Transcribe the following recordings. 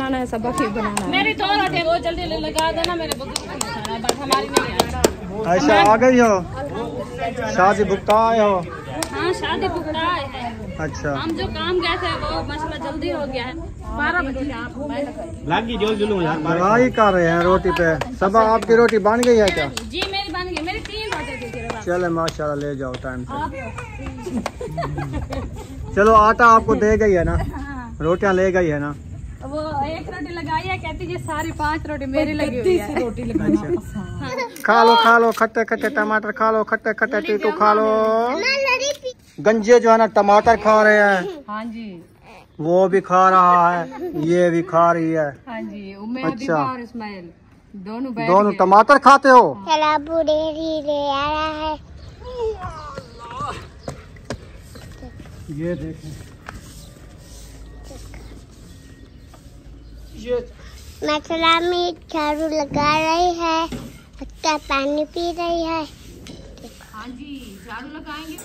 बनाना है, सबक ही बनाना है। मेरी तो रोटी वो जल्दी लगा देना, मेरे बुजुर्ग को खाना बट हमारी नहीं है। ऐसा आ गई हो, शादी भुगता आए हो? हाँ शादी भुगता आए हैं। अच्छा, हम जो काम गए थे वो माशाल्लाह जल्दी हो गया है, 12 बजे लड़ाई कर रहे हैं रोटी पे। सब आपकी रोटी बन गई है क्या? जी मेरी बन गई, मेरी 3 रोटी थी। चले माशाल्लाह, ले जाओ टाइम से। चलो आटा आपको दे गई है ना, रोटियां ले गई है ना। वो 1 रोटी लगाई है, कहती है सारी 5 रोटी मेरी लगी हुई है। रोटी लगाना खा लो खट्टे खट्टे टमाटर खा लो, खट्टे खट्टे टीटू खा लो। गंजे जो है ना टमाटर खा रहे हैं। हाँ जी, वो भी खा रहा है, ये भी खा रही है। हाँ जी, अच्छा, और इस्माइल दोनों टमाटर खाते हो? ये देखें, ये मसला में झाड़ू लगा रही है, बच्चा पानी पी रही है। हाँ जी, झाड़ू लगाएंगे।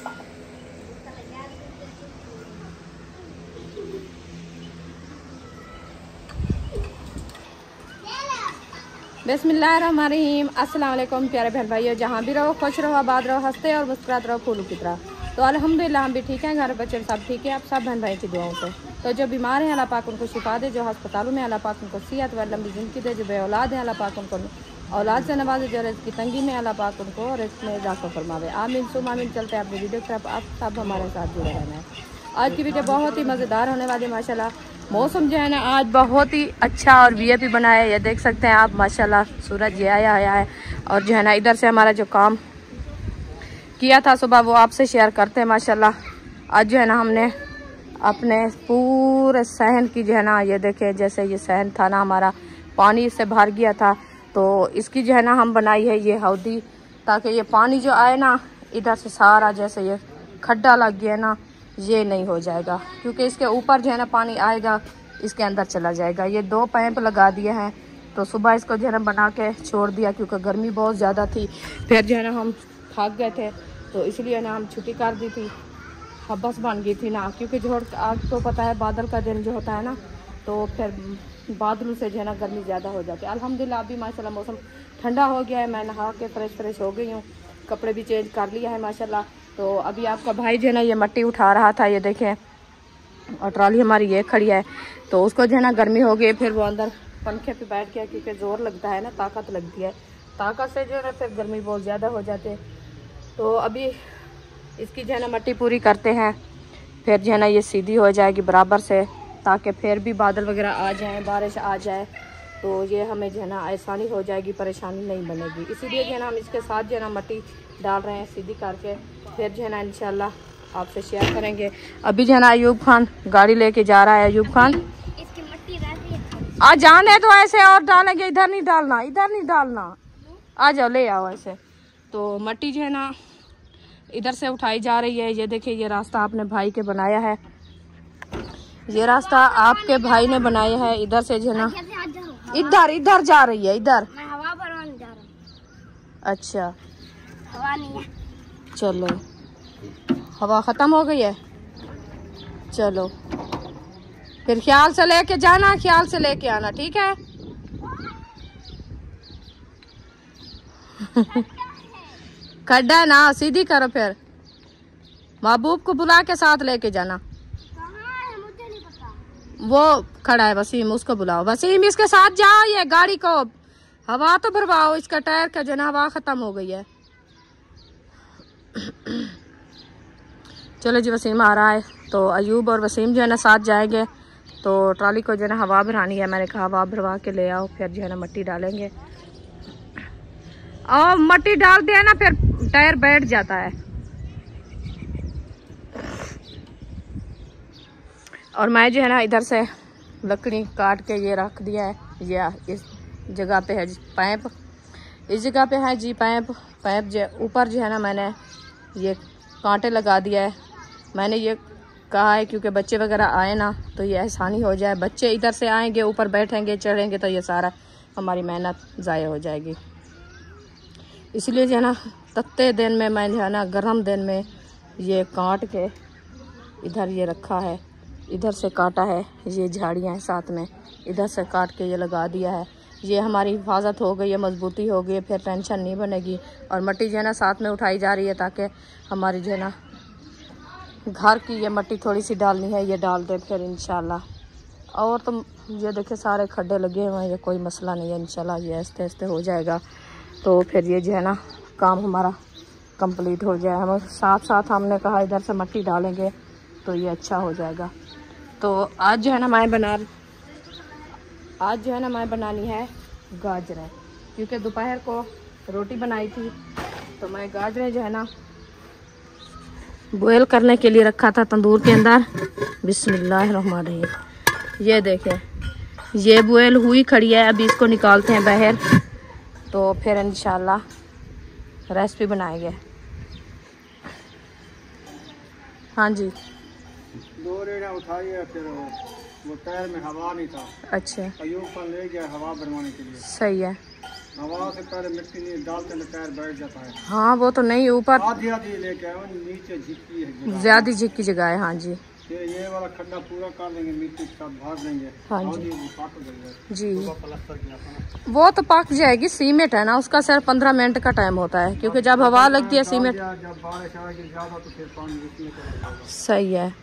बिस्मिल्लाहिर्रहमानिर्रहीम। अस्सलाम वालेकुम प्यारे बहन भाइयों, जहाँ भी रहो खुश रहो, आबाद रहो, हंसते और मुस्कुराते रहो फूलों की तरह। तो अल्हम्दुलिल्लाह हम भी ठीक हैं, घर बच्चे सब ठीक है, आप सब बहन भाई की दुआओं से। तो जो बीमार हैं अल्लाह पाक उनको शिफा दे, जो अस्पतालों में अल्लाह पाक उनको सेहत व लंबी ज़िंदगी दे, जो बे औलाद हैं अल्लाह पाक उनको औलाद से नवाजे, जो रिज़्क़ की तंगी में अल्लाह पाक उनको रिज़्क़ में इज़ाफ़ा फरमावे। आमीन सुम आमीन। चलते हैं अपनी वीडियो की तरफ, आप सब हमारे साथ जुड़े रहना है। आज की वीडियो बहुत ही मज़ेदार होने वाली है माशाल्लाह। मौसम जो है ना आज बहुत ही अच्छा और वीआईपी बना है, ये देख सकते हैं आप माशाल्लाह। सूरज ये आया है और जो है ना इधर से हमारा जो काम किया था सुबह वो आपसे शेयर करते हैं माशाल्लाह। आज जो है ना हमने अपने पूरे सहन की जो है ना, ये देखे जैसे ये सहन था ना हमारा, पानी से भर गया था, तो इसकी जो है ना हम बनाई है ये हौदी, ताकि ये पानी जो आए ना इधर से सारा जैसे ये खड्डा लग गया ना, ये नहीं हो जाएगा, क्योंकि इसके ऊपर जो है ना पानी आएगा इसके अंदर चला जाएगा। ये 2 पाइप लगा दिए हैं, तो सुबह इसको जो है ना बना के छोड़ दिया, क्योंकि गर्मी बहुत ज़्यादा थी। फिर जो है ना हम थक गए थे, तो इसलिए ना हम छुट्टी कर दी थी, हबस बन गई थी ना, क्योंकि जो आज तो पता है बादल का दिन जो होता है ना, तो फिर बादलों से जो है ना गर्मी ज़्यादा हो जाती है। अल्हम्दुलिल्लाह अभी माशाल्लाह मौसम ठंडा हो गया है, मैं नहा के फ्रेश हो गई हूँ, कपड़े भी चेंज कर लिया है माशाल्लाह। तो अभी आपका भाई जो है ना ये मिट्टी उठा रहा था, ये देखें, और ट्रॉली हमारी ये खड़ी है, तो उसको जो है ना गर्मी हो गई, फिर वो अंदर पंखे पे बैठ गया, क्योंकि ज़ोर लगता है ना, ताकत लगती है, ताकत से जो है ना फिर गर्मी बहुत ज़्यादा हो जाती है। तो अभी इसकी जो है ना मिट्टी पूरी करते हैं, फिर जो है ना ये सीधी हो जाएगी बराबर से, ताकि फिर भी बादल वगैरह आ जाए, बारिश आ जाए, तो ये हमें जो है ना आसानी हो जाएगी, परेशानी नहीं बनेगी। इसीलिए जो है ना हम इसके साथ जो है ना मिट्टी डाल रहे हैं सीधी करके, फिर जो है ना इंशाल्लाह आपसे शेयर करेंगे। अभी जो है ना अयूब खान गाड़ी लेके जा रहा है। अयूब खान इसकी मिट्टी रहती है, आ जाने तो ऐसे और डालेंगे, इधर नहीं डालना, इधर नहीं डालना, आ जाओ ले आओ ऐसे। तो मिट्टी जो है ना इधर से उठाई जा रही है। ये देखिए ये रास्ता आपने भाई के बनाया है, ये रास्ता आपके भाई ने बनाया है, इधर से जो है ना इधर जा रही है, इधर मैं हवा भरवाने जा रहा हूँ। अच्छा हवा नहीं है, चलो हवा ख़त्म हो गई है, चलो फिर ख्याल से लेके जाना, ख्याल से लेके आना, ठीक है। खड्डा ना सीधी करो, फिर महबूब को बुला के साथ लेके जाना। कहाँ है मुझे नहीं पता, वो खड़ा है वसीम, उसको बुलाओ। वसीम इसके साथ जाओ, ये गाड़ी को हवा तो भरवाओ, इसका टायर का जो ना हवा ख़त्म हो गई है। चलो जी वसीम आ रहा है, तो अयूब और वसीम जो है ना साथ जाएंगे, तो ट्रॉली को जो है ना हवा भरानी है। मैंने कहा हवा भरवा के ले आओ, फिर जो है ना मिट्टी डालेंगे, और मिट्टी डाल दिया ना फिर टायर बैठ जाता है। और मैं जो है ना इधर से लकड़ी काट के ये रख दिया है, ये इस जगह पे है पाइप, इस जगह पे है जी पाइप जो ऊपर जो है ना मैंने ये कांटे लगा दिया है। मैंने ये कहा है क्योंकि बच्चे वगैरह आए ना तो ये आसानी हो जाए, बच्चे इधर से आएंगे ऊपर बैठेंगे चढ़ेंगे तो ये सारा हमारी मेहनत ज़ाया हो जाएगी। इसलिए जो है ना तत्ते दिन में मैं जो है ना गर्म दिन में ये काट के इधर ये रखा है, इधर से काटा है, ये झाड़ियाँ हैं साथ में, इधर से काट के ये लगा दिया है। ये हमारी हिफाजत हो गई है, मजबूती हो गई है, फिर टेंशन नहीं बनेगी। और मट्टी जो है ना साथ में उठाई जा रही है ताकि हमारी जो है ना घर की ये मट्टी थोड़ी सी डालनी है, ये डाल दे फिर इंशाल्लाह। और तो ये देखिए सारे खड्डे लगे हुए हैं, ये कोई मसला नहीं है, इंशाल्लाह ये आस्ते आस्ते हो जाएगा। तो फिर ये जो है ना काम हमारा कंप्लीट हो जाए। हम साथ साथ हमने कहा इधर से मट्टी डालेंगे तो ये अच्छा हो जाएगा। तो आज जो है ना मैं बनानी है गाजरें, क्योंकि दोपहर को रोटी बनाई थी तो मैं गाजरें जो है ना बॉयल करने के लिए रखा था तंदूर के अंदर। बिस्मिल्लाहिर्रहमानिर्रहीम। ये देखें ये बॉयल हुई खड़ी है, अभी इसको निकालते हैं बाहर तो फिर इंशाल्लाह रेसिपी बनाएंगे। हाँ जी, 2 रेड़ा उठाई है, फिर वो टायर में हवा नहीं था। अच्छा, अयूब पर ले गया हवा भरवाने के लिए। सही है। हवा से पहले मिट्टी नहीं डालते ना टायर बैठ जाता है। हाँ वो तो नहीं, ऊपर आधी लेके आए, नीचे झिक्की है, ज्यादा झिक्की जगह है। हाँ जी, ये वाला खड्डा पूरा कर देंगे, मिट्टी के साथ भर देंगे। हाँ जी जी, प्लास्टर किया था। वो तो पक जाएगी, सीमेंट है ना, उसका सिर्फ 15 मिनट का टाइम होता है, क्योंकि जब हवा लगती है सीमेंट। जब बारिश आएगी ज्यादा तो फिर पानी इसमें चला जाएगा। सही है।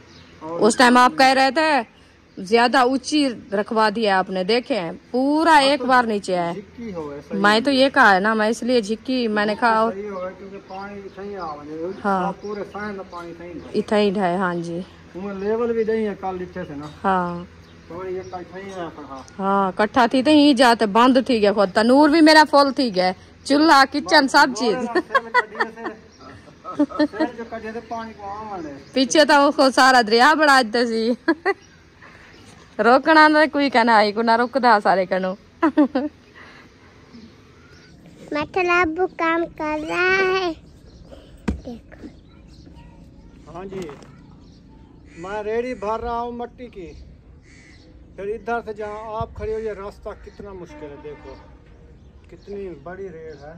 उस टाइम आप कह रहे थे ज्यादा ऊंची रखवा दिया आपने, देखे पूरा एक बार नीचे है। झिक्की हो गए, मैं तो ये कहा है ना, मैं इसलिए झिक्की मैंने कहा। सही हो गया क्योंकि पानी सही आवे। हाँ पूरे साइन में पानी सही इतना ही है। हाँ जी, लेवल भी नहीं है कल लिखे से ना। हाँ थोड़ी ये सही है कढ़ा। हाँ कट्ठा थी तो ही जाते बंद थी गया, खुद तनूर भी मेरा फुल थी गया, चूल्हा किचन सब चीज। पीछे तो वो सारा दरिया बढ़ा देते सी। रोकना ना कोई कहना आई को ना रुकदा सारे कनो। मतलब काम कर रहा है। देखो। हाँ जी, मैं रेडी भर रहा हूँ मट्टी की। फिर इधर से जहाँ आप खड़े हो, ये रास्ता कितना मुश्किल है, देखो कितनी बड़ी रेल है।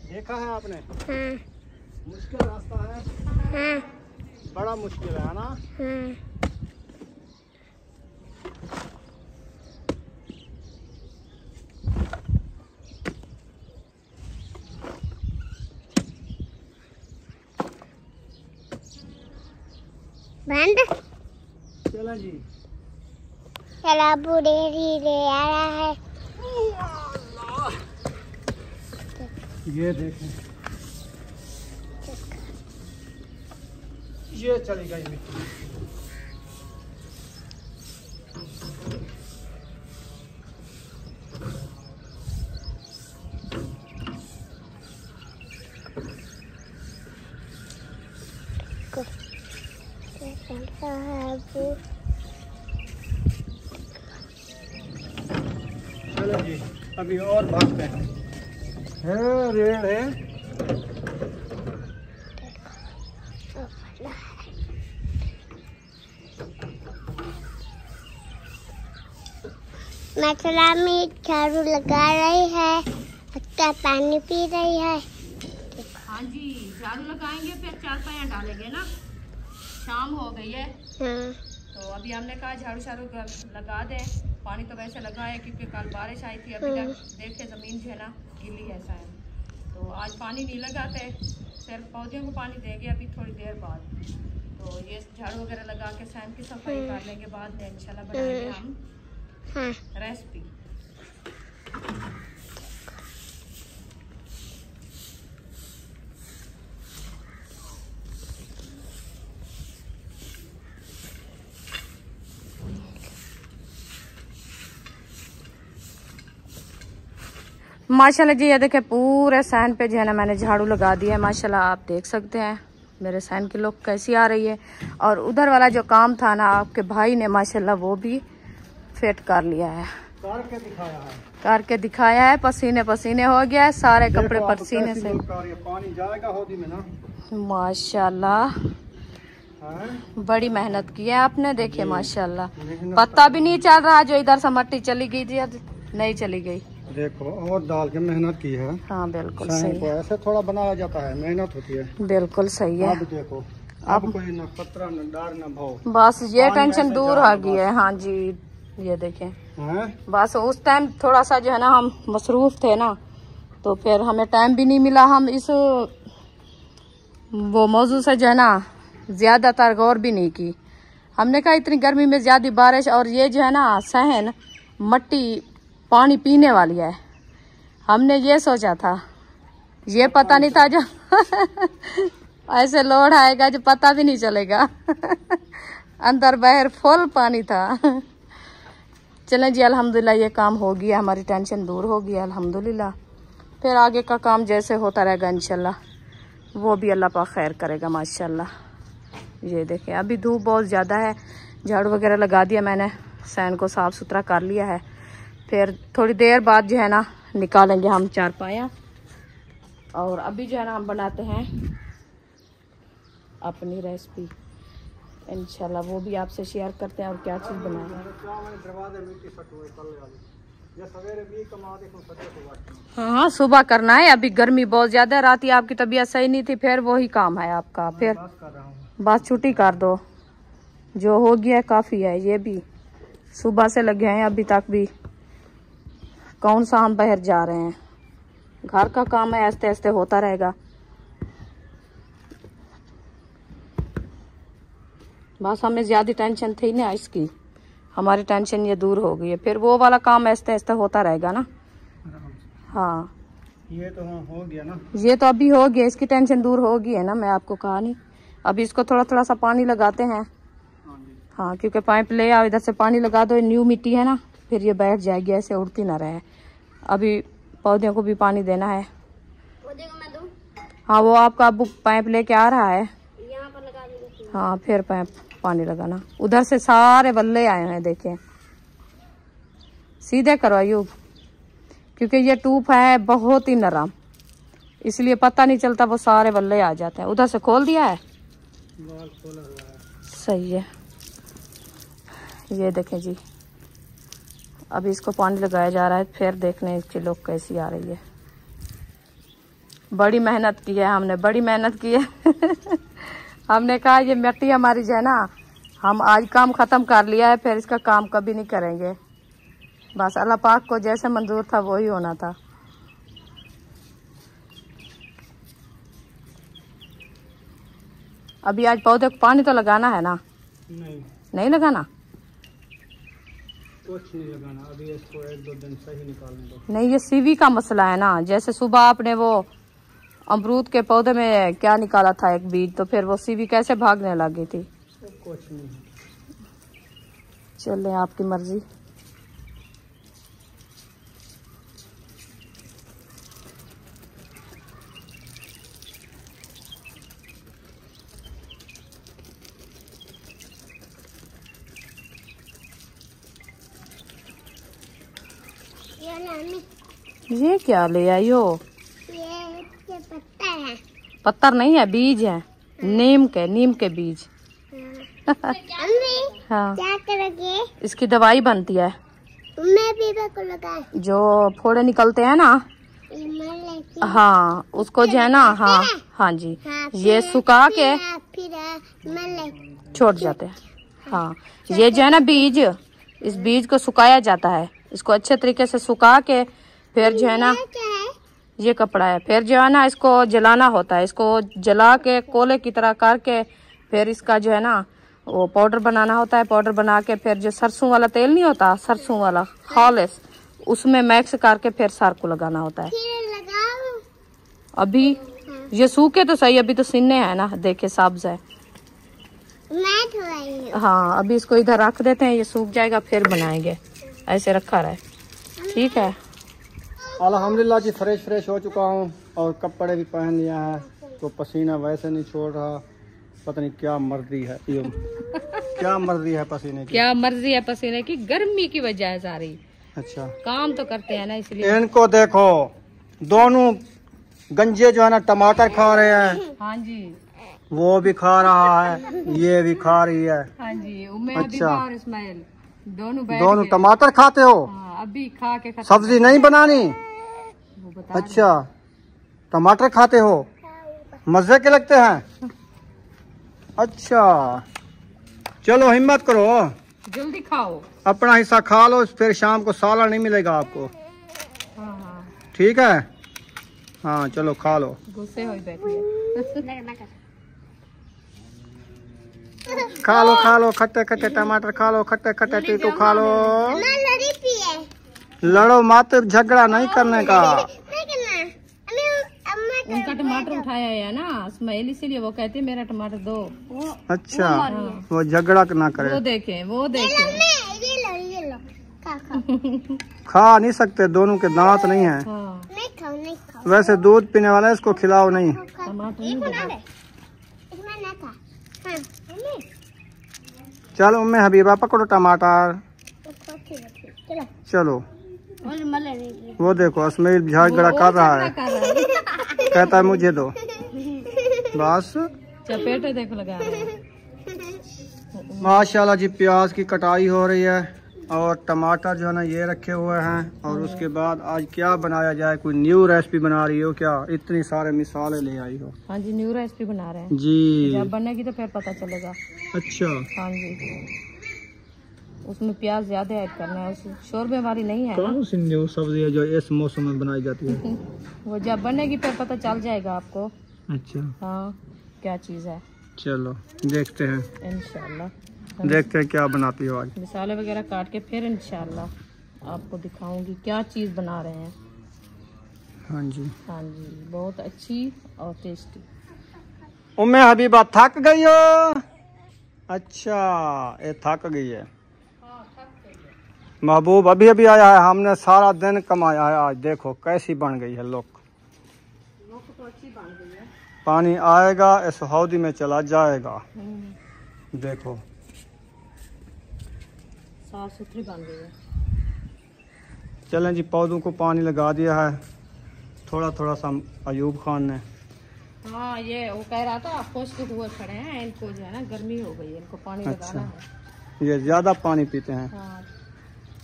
देखा है आपने? हाँ। मुश्किल रास्ता है। हाँ। बड़ा मुश्किल है ना? हाँ। बंद। चला जी, चला बुढ़े ले आ रहा है। ये देखें, ये चली गई मिट्टी। चलो जी, अभी और भागते हैं। रेल है। मसला में झाड़ू लगा रही है, हत्ता पानी पी रही है। हाँ जी, झाड़ू लगाएंगे फिर चारपाइयाँ डालेंगे ना, शाम हो गई है। हाँ। तो अभी हमने कहा झाड़ू शाड़ू लगा दे। पानी तो वैसे लगा है क्योंकि कल बारिश आई थी, अभी तक देखे ज़मीन जो है ना गीली है शायद, तो आज पानी नहीं लगाते, सिर्फ पौधों को पानी देंगे अभी थोड़ी देर बाद। तो ये झाड़ू वगैरह लगा के सैन की सफाई कर लेंगे, बाद में इंशाल्लाह बनाएंगे हम रेसिपी। माशाल्लाह जी, ये देखे पूरे सैन पे जो है ना मैंने झाड़ू लगा दिया है। माशाल्लाह आप देख सकते हैं मेरे सैन की लुक कैसी आ रही है। और उधर वाला जो काम था ना आपके भाई ने माशाल्लाह वो भी फिट कर लिया है, करके दिखाया है। पसीने पसीने हो गया है, सारे कपड़े पसीने से। पानी जाएगा होदी में ना। माशाल्लाह बड़ी मेहनत की है आपने, देखिए माशाल्लाह पत्ता भी नहीं चल रहा, जो इधर से मट्टी चली गई थी नहीं चली गई। देखो और डाल के मेहनत की है। हाँ बिल्कुल सही है। ऐसे थोड़ा बनाया जाता है, मेहनत होती है। बिल्कुल सही है। अब देखो अब कोई न खतरा न डर न भव, बस ये टेंशन दूर आ गई है। हाँ जी, ये देखें हैं? बस उस टाइम थोड़ा सा जो है ना हम मसरूफ थे ना, तो फिर हमें टाइम भी नहीं मिला। हम इस वो मौजू से जो है ना ज्यादातर गौर भी नहीं की। हमने कहा इतनी गर्मी में ज्यादा बारिश और ये जो है ना सहन मट्टी पानी पीने वाली है, हमने ये सोचा था। ये पता नहीं था जो ऐसे लोड आएगा जो पता भी नहीं चलेगा अंदर बाहर फुल पानी था। चलें जी, अल्हम्दुलिल्लाह ये काम हो गया, हमारी टेंशन दूर हो गई अल्हम्दुलिल्लाह। फिर आगे का काम जैसे होता रहेगा इंशाल्लाह, वो भी अल्लाह पाक खैर करेगा माशाल्लाह। ये देखें अभी धूप बहुत ज़्यादा है, झाड़ू वगैरह लगा दिया मैंने, सैन को साफ़ सुथरा कर लिया है। फिर थोड़ी देर बाद जो है ना निकालेंगे हम चारपाया, और अभी जो है ना हम बनाते हैं अपनी रेसिपी इंशाल्लाह, वो भी आपसे शेयर करते हैं और क्या चीज़ बनाएंगे। हाँ सुबह करना है, अभी गर्मी बहुत ज़्यादा है, रात ही आपकी तबीयत सही नहीं थी, फिर वही काम है आपका। फिर बस छुट्टी कर दो, जो हो गया है काफ़ी है। ये भी सुबह से लगे हैं अभी तक भी, कौन सा हम बाहर जा रहे हैं, घर का काम है, आस्ते आस्ते होता रहेगा। बस हमें ज़्यादा टेंशन थी ना इसकी, हमारी टेंशन ये दूर हो गई है। फिर वो वाला काम आस्ते आस्ते होता रहेगा ना। हाँ ये तो हो गया ना, ये तो अभी हो गया, इसकी टेंशन दूर हो गई है ना, मैं आपको कहा नहीं। अभी इसको थोड़ा थोड़ा सा पानी लगाते हैं। हाँ क्योंकि पाइप ले आओ, इधर से पानी लगा दो, न्यू मिट्टी है ना, फिर ये बैठ जाएगी, ऐसे उड़ती ना रहे। अभी पौधों को भी पानी देना है। पौधे को मैं दूं? हाँ वो आपका अबू पाइप लेके आ रहा है, यहाँ पर लगा देंगे। हाँ फिर पाइप पानी लगाना। उधर से सारे बल्ले आए हैं, देखें सीधे करो अयूब, क्योंकि ये टूप है बहुत ही नरम, इसलिए पता नहीं चलता, वो सारे बल्ले आ जाते हैं। उधर से खोल दिया है, सही है। ये देखें जी, अभी इसको पानी लगाया जा रहा है, फिर देखने इसकी लुक कैसी आ रही है। बड़ी मेहनत की है हमने, बड़ी मेहनत की है हमने कहा ये मिट्टी हमारी जो है ना, हम आज काम ख़त्म कर लिया है, फिर इसका काम कभी नहीं करेंगे। बस अल्लाह पाक को जैसे मंजूर था वही होना था। अभी आज पौधे को पानी तो लगाना है ना? नहीं लगाना, कुछ नहीं लगाना, अभी इसको 1-2 दिन सही निकालने दो। नहीं ये सीवी का मसला है ना, जैसे सुबह आपने वो अमरूद के पौधे में क्या निकाला था एक बीज, तो फिर वो सीवी कैसे भागने लगी थी। कुछ नहीं, चले आपकी मर्जी। ये क्या ले आई हो? ये पत्ता है। पत्थर नहीं है, बीज है, नीम के बीज अम्मी हाँ क्या करोगे? इसकी दवाई बनती है, मैं भी को लगा जो फोड़े निकलते हैं ना, हाँ उसको जो है ना, हाँ हाँ जी, ये सुखा के छोड़ जाते हैं। हाँ ये जो है ना बीज, इस बीज को सुखाया जाता है, इसको अच्छे तरीके से सुखा के फिर जो है ना, ये कपड़ा है, फिर जो है ना इसको जलाना होता है, इसको जला के कोले की तरह करके फिर इसका जो है ना वो पाउडर बनाना होता है। पाउडर बना के फिर जो सरसों वाला तेल नहीं होता, सरसों वाला खालिस, उसमें मिक्स करके फिर सर को लगाना होता है। अभी ये सूखे तो सही, अभी तो सिन्ने हैं ना, देखे सब्ज है। हाँ अभी इसको इधर रख देते हैं, ये सूख जाएगा फिर बनाएंगे, ऐसे रखा रहे, ठीक है। अल्हम्दुलिल्लाह जी फ्रेश हो चुका हूँ और कपड़े भी पहन लिया है, तो पसीना वैसे नहीं छोड़ रहा, पता नहीं क्या मर्जी है ये क्या मर्जी है पसीने की, क्या मर्जी है पसीने की, गर्मी की वजह है सारी। अच्छा काम तो करते हैं ना इसलिए। इनको देखो, दोनों गंजे जो है ना टमाटर खा रहे हैं, हाँ जी वो भी खा रहा है, ये भी खा रही है। हाँ जी अच्छा और इस्माइल दोनों टमाटर खाते हो? हाँ, अभी खा के सब्जी नहीं बनानी? अच्छा टमाटर खाते हो, मजे के लगते हैं। अच्छा चलो हिम्मत करो, जल्दी खाओ। अपना हिस्सा खा लो, फिर शाम को साला नहीं मिलेगा आपको। हाँ हाँ ठीक है, हाँ चलो खा लो। गुस्से हो बैठी है। खा लो खट्टे खट्टे टमाटर खा लो, खट्टे खट्टे टीटू खा लो। लड़ो मत, झगड़ा नहीं करने का। उनका टमाटर उठाया है ना स्मेल, इसीलिए वो कहते हैं मेरा टमाटर दो। अच्छा वो झगड़ा ना करे। वो देखें वो देखें। खा नहीं सकते, दोनों के दांत नहीं है। हाँ। वैसे दूध पीने वाला है, इसको खिलाओ नहीं। टमाटर नहीं देगा। चलो उम्मे हबीबा पकड़ो टमाटर। चलो वो देखो इस्माइल झगड़ा कर रहा है, कहता है मुझे दो। बस चपेटे देखो लगा रहे हैं। माशाल्लाह जी प्याज की कटाई हो रही है और टमाटर जो है ना ये रखे हुए हैं। और उसके बाद आज क्या बनाया जाए, कोई न्यू रेसिपी बना रही हो क्या? इतनी सारे मिसालें ले आई हो। हाँ जी न्यू रेसिपी बना रहे हैं जी, जब बनेगी तो फिर पता चलेगा। अच्छा हाँ जी उसमें प्याज ज्यादा ऐड करना है, उस शोरबे वाली नहीं है। कौन सी न्यू सब्जी है जो इस मौसम में बनाई जाती है? वो जब बनेगी फिर पता चल जाएगा आपको। अच्छा हाँ क्या चीज़ है, चलो देखते हैं, इंशाल्लाह देखते हैं क्या बनाती हो आज। मसाले वगैरह काट के फिर इंशाल्लाह आपको दिखाऊंगी क्या चीज़ बना रहे हैं। हाँ जी हाँ जी बहुत अच्छी और टेस्टी। उम्मे हबीबा थक गई हो? अच्छा ये थक गई है। महबूब अभी अभी आया है, हमने सारा दिन कमाया है आज। देखो कैसी बन गई है लोग। तो अच्छी बन गई है। पानी आएगा इस हौदी में चला जाएगा। देखो साफ सुथरी बन गई है। चलें जी पौधों को पानी लगा दिया है थोड़ा थोड़ा सा अयूब खान ने। हाँ ये वो कह रहा था खुश्क हुए खड़े हैं, इनको जो है ना गर्मी हो गई है, इनको पानी लगाना है। ये ज्यादा पानी पीते हैं। हाँ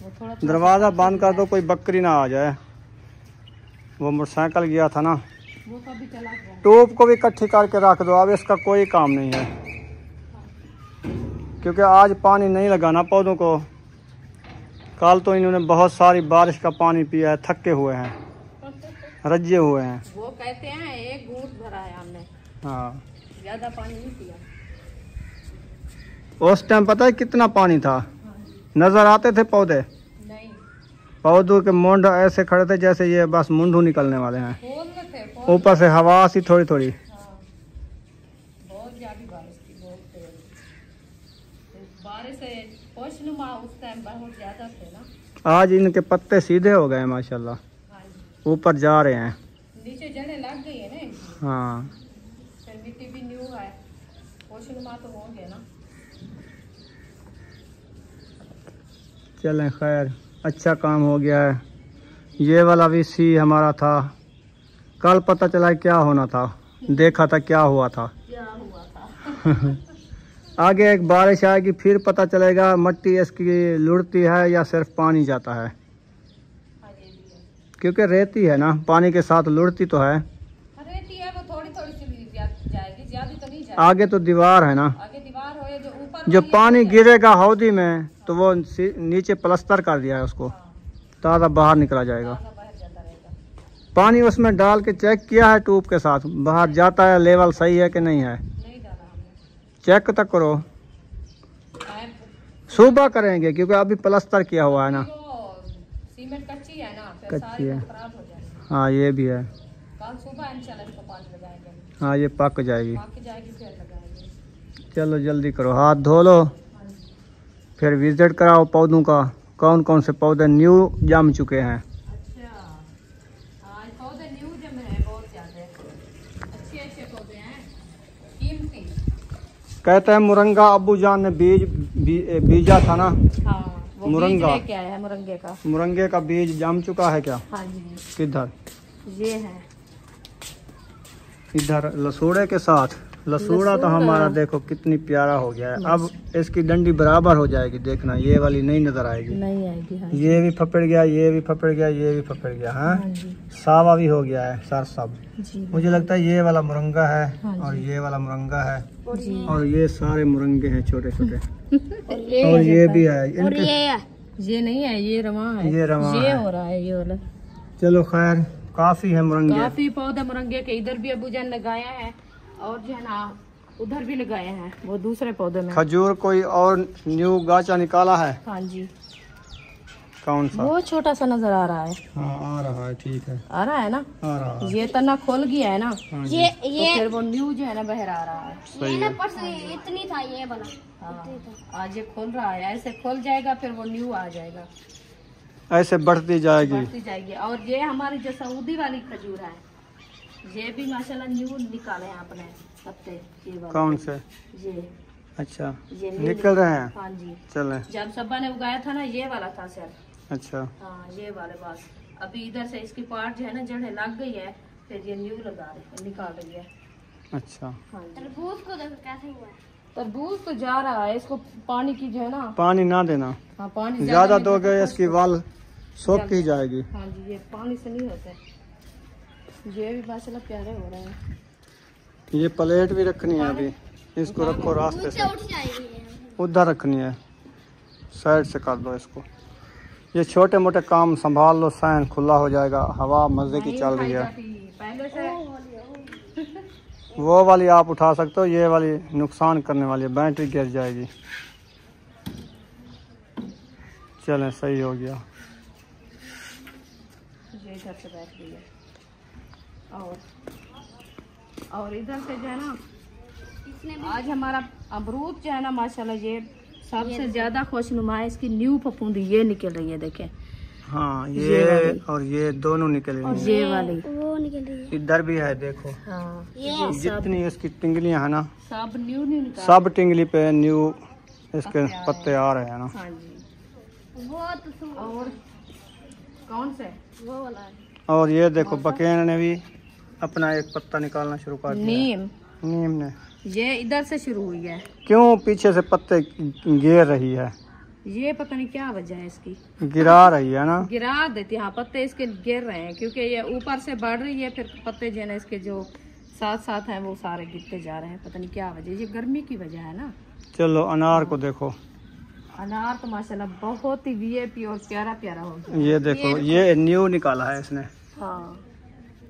वो थोड़ा दरवाजा बंद कर दो कोई बकरी ना आ जाए। वो मोटरसाइकिल गया था ना, वो कभी चला गया। टूब को भी इकट्ठी करके रख दो, अब इसका कोई काम नहीं है क्योंकि आज पानी नहीं लगाना पौधों को। कल तो इन्होंने बहुत सारी बारिश का पानी पिया है, थके हुए हैं, रज्जे हुए हैं। वो कहते हैं एक घूंट भरा है हमने, हाँ ज्यादा पानी नहीं पिया। उस टाइम पता है कितना पानी था? नजर आते थे पौधे, नहीं पौधों के मुंड ऐसे खड़े थे जैसे ये बस मुंडू निकलने वाले हैं। फूल में थे, ऊपर से हवा सी थोड़ी थोड़ी। हाँ बहुत ज्यादा बारिश थी, बहुत तेज बारिश है। खुशनुमा उस टाइम बहुत ज्यादा थे ना। आज इनके पत्ते सीधे हो गए माशाल्लाह, हाँ जी ऊपर जा रहे हैं। नीचे जड़ें लग गई है ना इनकी। हाँ फिर मिट्टी भी न्यू है, खुशनुमा तो होंगे ना। चलें खैर अच्छा काम हो गया है। ये वाला VC हमारा था, कल पता चला क्या होना था, देखा था क्या हुआ था। क्या हुआ था आगे एक बारिश आएगी फिर पता चलेगा मिट्टी इसकी लुढ़ती है या सिर्फ पानी जाता है। हाँ ये भी है। क्योंकि रेती है ना, पानी के साथ लुढ़ती तो है। रेती है वो थोड़ी थोड़ी सी जाएगी, ज्यादा तो नहीं जाएगी। आगे तो दीवार है ना, आगे दीवार हो या जो ऊपर जो वाली पानी है, गिरेगा हौदी में तो वो नीचे प्लास्टर कर दिया है उसको, ताज़ा बाहर निकला जाएगा। ज़्यादा बाहर जाता रहेगा। पानी उसमें डाल के चेक किया है ट्यूब के साथ, बाहर जाता है लेवल सही है कि नहीं है, नहीं डाला हमने। चेक तक करो। सुबह करेंगे क्योंकि अभी प्लास्टर किया हुआ है ना। वो सीमेंट कच्ची है ना, फिर कच्ची सारी है। खराब हो जाएगी। हाँ ये भी है। कल सुबह इंशाल्लाह इसको पानी लगाएंगे, हाँ ये पक जाएगी। पक जाएगी फिर लगाएंगे। चलो जल्दी करो, हाथ धो लो, फिर विजिट कराओ पौधों का, कौन कौन से पौधे न्यू जम चुके हैं। अच्छा आज पौधे न्यू जमे हैं, बहुत ज्यादा अच्छे अच्छे पौधे हैं, कीमती। कहते हैं मुरंगा अब्बू जान ने बीजा था ना। हाँ वो मुरंगा। बीज लेके आया है मुरंगे का। मुरंगे का बीज जम चुका है क्या? हाँ जी किधर? ये है। इधर लसूड़े के साथ। लसूड़ा तो हमारा देखो कितनी प्यारा हो गया है। अब इसकी डंडी बराबर हो जाएगी, देखना ये वाली नहीं नजर आएगी। नहीं आएगी। हाँ ये भी फपड़ गया, ये भी फपड़ गया, ये भी फपड़ गया। हाँ सावा भी हो गया है सर सब। मुझे लगता है ये वाला मुरंगा है और ये वाला मुरंगा है और ये सारे मुरंगे हैं छोटे छोटे। और ये भी है। और ये नहीं है, ये रवा है। ये रवा ये है। हो रहा है ये वाला। चलो खैर काफी है मुरंगे। काफी पौधे मुरंगे के इधर भी अबू जान लगाया है और जो है ना उधर भी लगाए हैं वो दूसरे पौधे में। खजूर कोई और न्यू गाचा निकाला है? हाँ जी। कौन सा? वो छोटा सा नजर आ रहा है। हाँ आ रहा है, ठीक है आ रहा है ना। आ रहा है। ये तना खोल गया है ना। हाँ जी। ये तो फिर वो न्यू जो है ना बाहर आ रहा है। सही है। इतनी था ये वाला। हाँ, आज ये खोल रहा है, ऐसे खोल जाएगा फिर वो न्यू आ जाएगा, ऐसे बढ़ती जाएगी। बढ़ती जाएगी। और ये हमारी जो सऊदी वाली खजूर है ये भी माशाल्लाह न्यू निकाले हैं अपने पत्ते। ये वाले कौन से? ये अच्छा ये निकल रहे हैं। हाँ जी। चले। जब सब्बा ने उगाया था ना ये वाला था सर। अच्छा हाँ ये वाले बस अभी इधर से इसकी पार्ट जो है ना जड़ें लग गई है, फिर ये न्यू लगा रही निकाल रही है। अच्छा हाँ जी। तरबूज को देखो कैसे हुआ है। तरबूज तो जा रहा है, इसको पानी की जो है ना। पानी ना देना, हाँ पानी ज्यादा नहीं दोगे देते इसकी तो वाल सोख ही जाएगी। हाँ जी ये पानी से नहीं होता। ये भी माशाल्लाह प्यारे हो रहे हैं। ये प्लेट भी रखनी है अभी, इसको रखो रास्ते से, उठ जाएगी। उधर रखनी है, साइड से कर दो इसको। ये छोटे मोटे काम संभाल लो, सहन खुला हो जाएगा। हवा मजे की चल रही है। पहले से वो वाली आप उठा सकते हो, ये वाली नुकसान करने वाली है, बैटरी गिर जाएगी। चलें सही हो गया। ये इधर से बैठ गई है और इधर से जो है ना आज हमारा अमरूद जो है ना माशाल्लाह ये सबसे ज्यादा खुशनुमा है। इसकी न्यू फफूंदी ये निकल रही है, देखें। हाँ ये और ये दोनों निकले और ये वाली वो निकल रही है। इधर भी है देखो। हाँ ये जितनी इसकी टिंगलियां है ना, सब न्यू निकाल। सब टिंगली पे न्यू इसके पत्ते आ रहे हैं ना। हाँ जी। वो तो और कौन से? वो वाला है। और ये देखो बकेन ने भी अपना एक पत्ता निकालना शुरू कर दिया। नीम नीम ने ये इधर से शुरू हुई है। क्यों पीछे से पत्ते गिर रही है? ये पता नहीं क्या वजह है इसकी, गिरा रही है ना। गिरा देती है। हाँ पत्ते इसके गिर रहे हैं क्योंकि ये ऊपर से बढ़ रही है, फिर पत्ते जो है ना इसके जो साथ साथ हैं वो सारे गिरते जा रहे हैं। पता नहीं क्या वजह, ये गर्मी की वजह है ना। चलो अनार को देखो। अनार तो माशाल्लाह बहुत ही वीआईपी और प्यारा प्यारा हो गया। ये देखो ये न्यू निकाला है इसने। हाँ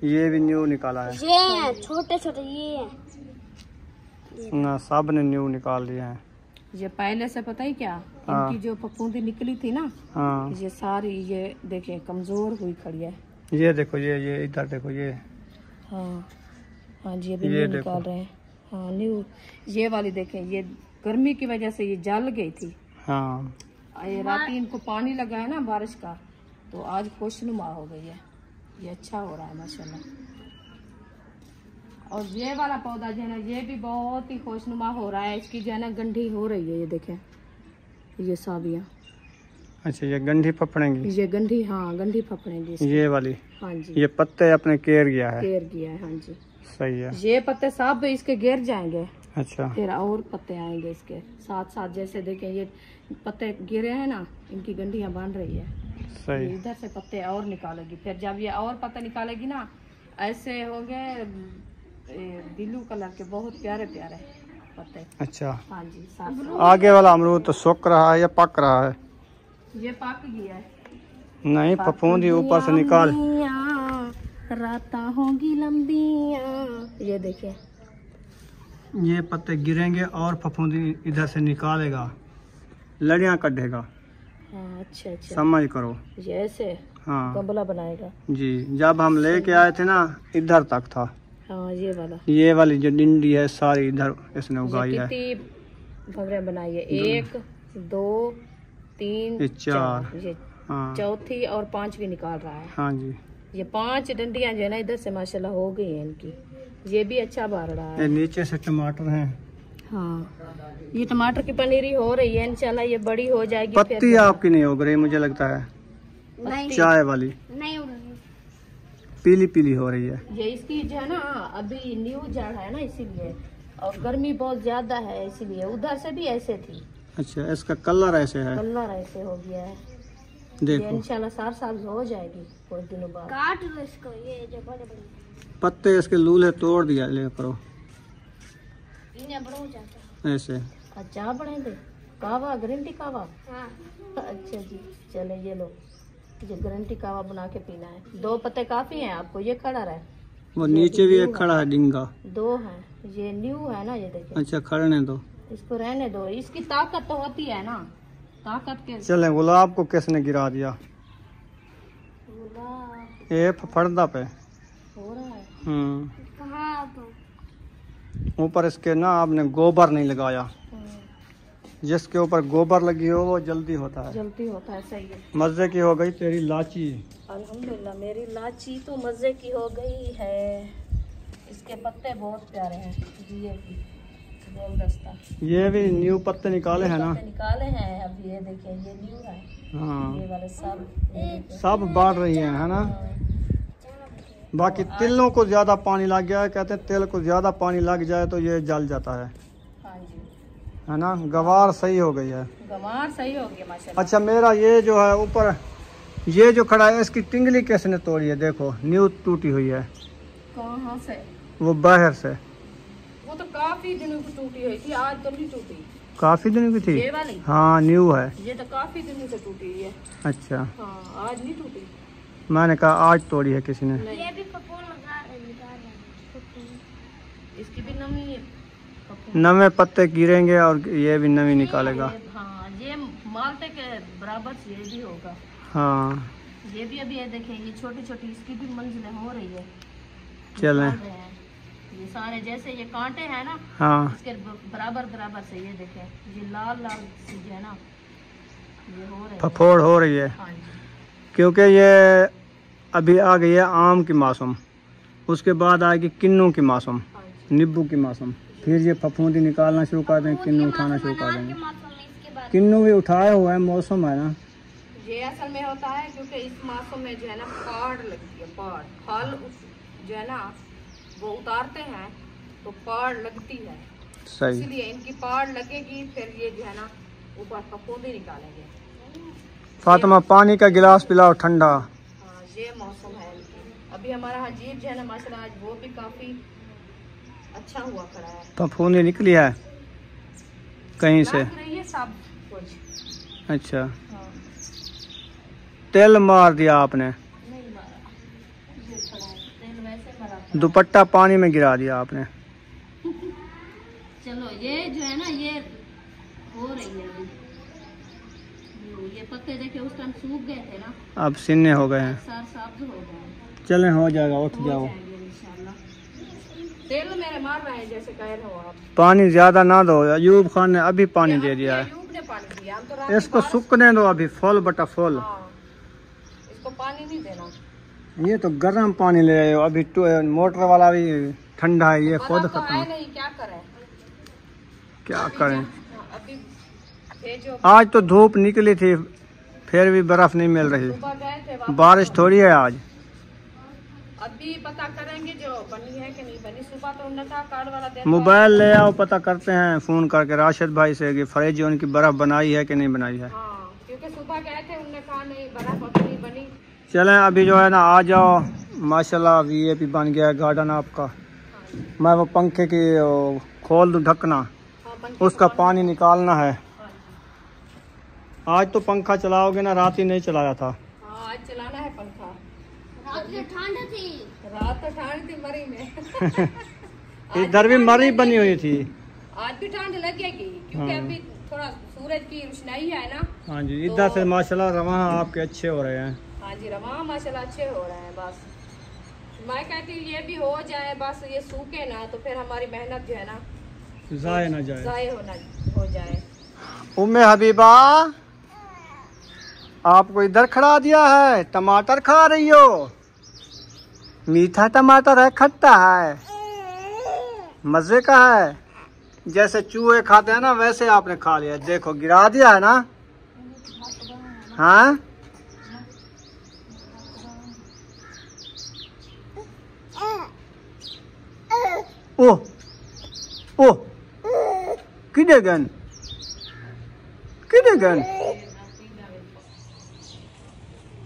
ये भी न्यू निकाला है ये छोटे छोटे ये है। ना, सब ने न्यू निकाल लिए हैं। ये पहले से पता ही क्या, हाँ। इनकी जो फफूंदी निकली थी ना हाँ ये सारी ये देखें कमजोर हुई खड़ी है। ये देखो ये इधर देखो ये। हाँ हाँ जी अभी ये न्यू देखो। निकाल रहे हैं। हाँ न्यू ये वाली देखें, ये गर्मी की वजह से ये जल गई थी। हाँ ये रात इनको पानी लगा है ना बारिश का, तो आज खुशनुमा हो गई है। ये अच्छा हो रहा है माशाल्लाह। और ये वाला पौधा जो है ना ये भी बहुत ही खुशनुमा हो रहा है। इसकी जो है ना गंढी हो रही है, ये देखें ये साबियाँ। अच्छा ये गंढी फफड़ेंगी ये गंढी, हाँ गंढी फफड़ेंगी इसकी। ये वाली। हाँ जी ये पत्ते अपने केर गया है। घेर गया है। हाँ जी सही है। ये पत्ते सब इसके घेर जाएंगे, अच्छा फिर और पत्ते आएंगे इसके साथ साथ। जैसे देखें ये पत्ते गिरे हैं ना, इनकी गंढियाँ बन रही है। सही। ये इधर से पत्ते और निकालेगी, फिर जब ये और पत्ते निकालेगी ना ऐसे हो गए ब्लू कलर के बहुत प्यारे प्यारे पत्ते। अच्छा हाँ जी साथ आगे वाला अमरूद तो सूख रहा है या पक रहा है? ये पक गया है। नहीं फफूंदी ऊपर से निकाल। राता होगी लंबियां, ये देखिए ये पत्ते गिरेंगे और फफूंदी इधर से निकालेगा, लड़ियां कटेगा। हाँ अच्छा अच्छा समझ करो। ये ऐसे हाँ गमला बनाएगा। जी जब हम लेके आए थे ना इधर तक था। हाँ ये वाला, ये वाली जो डिंडी है सारी इधर इसने उगाई है। कितनी भवरे बनाई है? 1 2 3 ये 4। ये हाँ चौथी और 5वीं निकाल रहा है। हाँ जी ये 5 डंडियां जो है ना इधर से माशाल्लाह हो गई हैं इनकी। ये भी अच्छा बढ़ रहा ये है। नीचे से टमाटर हैं। हाँ ये टमाटर की पनीरी हो रही है, इंशाल्लाह ये बड़ी हो जाएगी। पत्ती आपकी नहीं उग रही मुझे लगता है, नहीं चाय वाली नहीं उड़ रही। पीली पीली हो रही है। ये इसकी जो है ना अभी न्यू जड़ है ना इसीलिए। और गर्मी बहुत ज्यादा है इसीलिए। उधर से भी ऐसे थी। अच्छा, इसका कलर ऐसे है, कलर ऐसे हो गया है। देखो इंशाल्लाह 4 साल हो जाएगी कुछ दिनों बाद। काट दो इसको, ये जो बड़े बड़े पत्ते इसके लूले तोड़ दिया, ले करो इन्हें बड़ा हो जाता ऐसे। अच्छा बने थे कावा, ग्रीन टी कावा। हाँ। अच्छा जी, चले ये लो, ये ग्रीन टी कावा बना के पीना है। 2 पत्ते काफी हैं आपको। ये खड़ा है, वो नीचे भी एक खड़ा है डिंगा। 2 हैं। ये न्यू है ना, ये देखिए। अच्छा, खड़ने दो, इसको रहने दो, इसकी ताकत तो होती है ना, ताकत के। चले। गुलाब को किसने गिरा दिया? गुलाब ये फड़दा पे हो रहा है। कहाँ तो ऊपर इसके ना आपने गोबर नहीं लगाया। जिसके ऊपर गोबर लगी हो वो जल्दी होता है, जल्दी होता है। सही है। मजे की हो गई तेरी लाची। अल्हम्दुलिल्लाह मेरी लाची तो मजे की हो गई है। इसके पत्ते बहुत प्यारे हैं। ये गोलदस्ता, ये भी न्यू पत्ते निकाले हैं ना? पत्ते निकाले हैं अब। ये देखिए, ये न्यू है। हाँ, ये वाले सब सब बांट रही है ना? बाकी तिलों को ज्यादा पानी लग गया है, कहते हैं तेल को ज्यादा पानी लग जाए तो ये जल जाता है। हाँ जी, है ना? गवार सही हो गई है। गंवार सही हो गया माशाल्लाह। अच्छा, मेरा ये जो है ऊपर ये जो खड़ा है इसकी टिंगली किसने तोड़ी है? देखो न्यू टूटी हुई है। कहाँ से? वो बाहर से। वो तो काफी दिनों की टूटी हुई थी, आज तो नहीं टूटी। काफी दिनों की थी? ये वाली? हाँ, न्यू है। ये तो काफी दिनों से टूटी हुई है। अच्छा, हाँ, आज नहीं टूटी। मैंने कहा आज तोड़ी है किसी ने। ये भी फफूंद लगा रहे हैं। इसकी भी नमी है। नवे पत्ते गिरेंगे और ये भी नमी निकालेगा। हाँ, ये माल्टे के बराबर से ये भी होगा। हाँ, ये भी अभी ये देखें, ये छोटी छोटी इसकी भी मंजिलें हो रही है। चलें। निकाल रहे हैं। ये सारे जैसे ये कांटे हैं ना, हाँ, इसके बराबर बराबर से ये देखें, ये लाल लाल सी जो है ना, ये हो रही है। फफोड़ हो रही है। हाँ जी, क्योंकि ये अभी आ गई है आम की मौसम, उसके बाद आएगी किन्नू की मौसम, हाँ जी। नींबू की मौसम, फिर ये फफूंदी निकालना शुरू कर देंगे, किन्नू उठाना शुरू कर देंगे। इसके बाद किन्नू भी उठाए हुए हैं, मौसम है ना। ये असल में होता है क्योंकि इस मौसम में जो है ना पाड़ लगती है। पाड़ फल जो है ना वो उतारते हैं तो पाड़ लगती है, सही। इसलिए इनकी पाड़ लगेगी, फिर ये जो है ना ऊपर फफूंदी निकालेंगे। फातिमा, पानी का गिलास पिलाओ ठंडा। हाँ, ये मौसम है इनकी। अभी हमारा हजीर जो है ना माशाल्लाह आज वो भी काफी अच्छा हुआ खड़ा है। फफूंदी निकली है कहीं से? लग रही है सब कुछ। अच्छा, हाँ, तेल मार दिया आपने? नहीं मारा, ये खड़ा है, तेल वैसे मरा था। दुपट्टा पानी में गिरा दिया आपने। चलो, ये जो है ना ये हो रही है अभी। ये पत्ते देखे उस टाइम सूख गए थे ना, अब सिन्ने हो गए हैं। सार साफ हो गए। चलें, हो जाएगा, उठ हो जाओ। जाएंगे इंशाल्लाह। तेल मेरे मार रहे हैं जैसे कह रहे हो आप। पानी ज्यादा ना दो, अयूब खान ने अभी पानी दे दिया है। अयूब ने पानी दिया, हम तो रात इसको सूखने दो अभी, फुल बटा फुल। हाँ, इसको पानी नहीं देना। ये तो गर्म पानी ले आए हो, अभी मोटर वाला भी ठंडा है, ये खुद तो खत्म। है नहीं, क्या करें? क्या करें? अभी ये जो आज तो धूप निकली थी, फिर भी बर्फ नहीं मिल रही। सुबह गए थे वापस, बारिश थोड़ी है आज। अभी पता करेंगे जो बनी है कि नहीं बनी। सुबह तो उन्होंने कहा कार्ड वाला दे दो। मोबाइल ले आओ, पता करते हैं फोन करके राशिद भाई से कि फ्रिज उनकी बर्फ बनाई है कि नहीं बनाई है। हाँ, क्योंकि सुबह गए थे, उन्होंने कहा नहीं बर्फ अभी नहीं बनी। चलें, अभी जो है ना आ जाओ। माशाल्लाह वीआईपी बन गया है गार्डन आपका। मैं वो पंखे की खोल दूँ ढकना, हाँ, पंखे उसका को पानी निकालना है। हाँ, आज तो पंखा चलाओगे ना? रात ही नहीं चलाया था। हाँ, आज चलाना है पंखा। रात में ठंड थी। रात तो ठंड थी मरी में। इधर भी मरी बनी हुई थी। आज भी ठंड लगेगी क्योंकि हाँ। अभी थोड़ा सूरज की रोशनाई है ना। हाँ जी, इधर से माशाल्लाह रवा आपके अच्छे हो रहे हैं। हाँ जी, रवा माशाल्लाह अच्छे हो रहे हैं। बस मैं कहती हूँ ये भी हो जाए, बस ये सूखे ना तो फिर हमारी मेहनत जो है ना जाए ना जाए। जाए हो जाए। उम्मे हबीबा, आपको इधर खड़ा दिया है, टमाटर खा रही हो? मीठा टमाटर है, खट्टा है, मजे का है? जैसे चूहे खाते हैं ना वैसे आपने खा लिया। देखो गिरा दिया है ना। हाँ, ओह ओह, किधर गन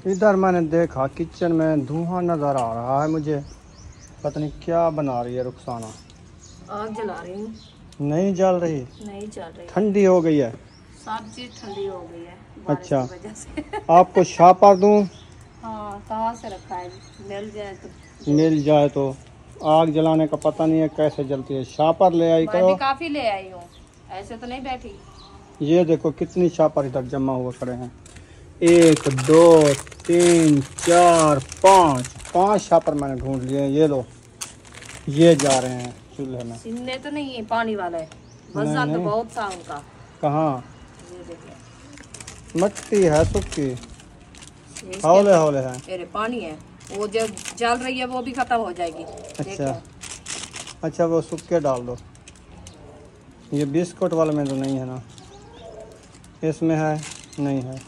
इधर मैंने देखा किचन में धुआं नजर आ रहा है मुझे, पता नहीं क्या बना रही है रुखसाना। आग जला रही हूँ। नहीं जल रही? नहीं जल रही, ठंडी हो गई है, सब चीज ठंडी हो गई है अच्छा की वजह से। आपको शापर दूं? हाँ, कहाँ से रखा है, मिल जाए तो। आग जलाने का पता नहीं है कैसे जलती है, शापर ले आई मैं करो। भी काफी ले आई हूँ, ऐसे तो नहीं बैठी। ये देखो कितनी शापर इधर जमा हुआ खड़े हैं, 1 2 3 4 5 शापर मैंने ढूंढ लिए। ये लो, ये जा रहे हैं चूल्हे में। सिन्ने तो नहीं है, पानी वाला है, नहीं, वजन तो नहीं। बहुत सा उनका। कहाँ? ये देखिए, मट्टी है सूखी, इसके हौले हौले है। अरे पानी है, वो जो जल रही है वो भी खत्म हो जाएगी। अच्छा अच्छा, वो सूखे डाल दो। ये बिस्कुट वाले में तो नहीं है ना? इसमें है? नहीं है।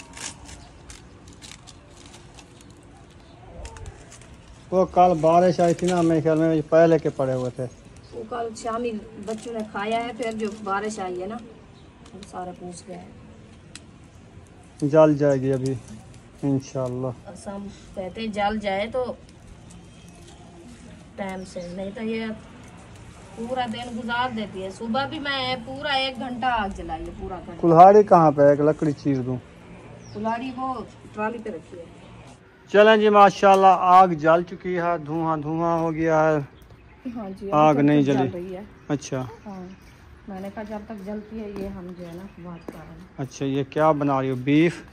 वो कल बारिश आई थी ना, मेरे ख्याल में पहले के पड़े हुए थे। वो कल शामी बच्चों ने खाया है, फिर जो बारिश आई है ना वो सारा पूछ गया है। जल जाएगी अभी इंशाल्लाह। असम कहते जल जाए तो टाइम से, नहीं तो ये पूरा दिन गुजार देती है। सुबह भी मैं पूरा 1 घंटा आग जलाई है, पूरा घंटा। कुल्हाड़ी कहाँ पे है? एक लकड़ी चीर दूं? कुल्हाड़ी वो ट्रॉली पे रखी है। चलें जी, माशाल्लाह आग जल चुकी है, धुआं हो गया है। हाँ जी, आग नहीं जल जली? रही है। अच्छा हाँ, मैंने कहा जब तक जलती है ये हम जो है ना बात कर रहे हैं। अच्छा, ये क्या बना रही हो? बीफ?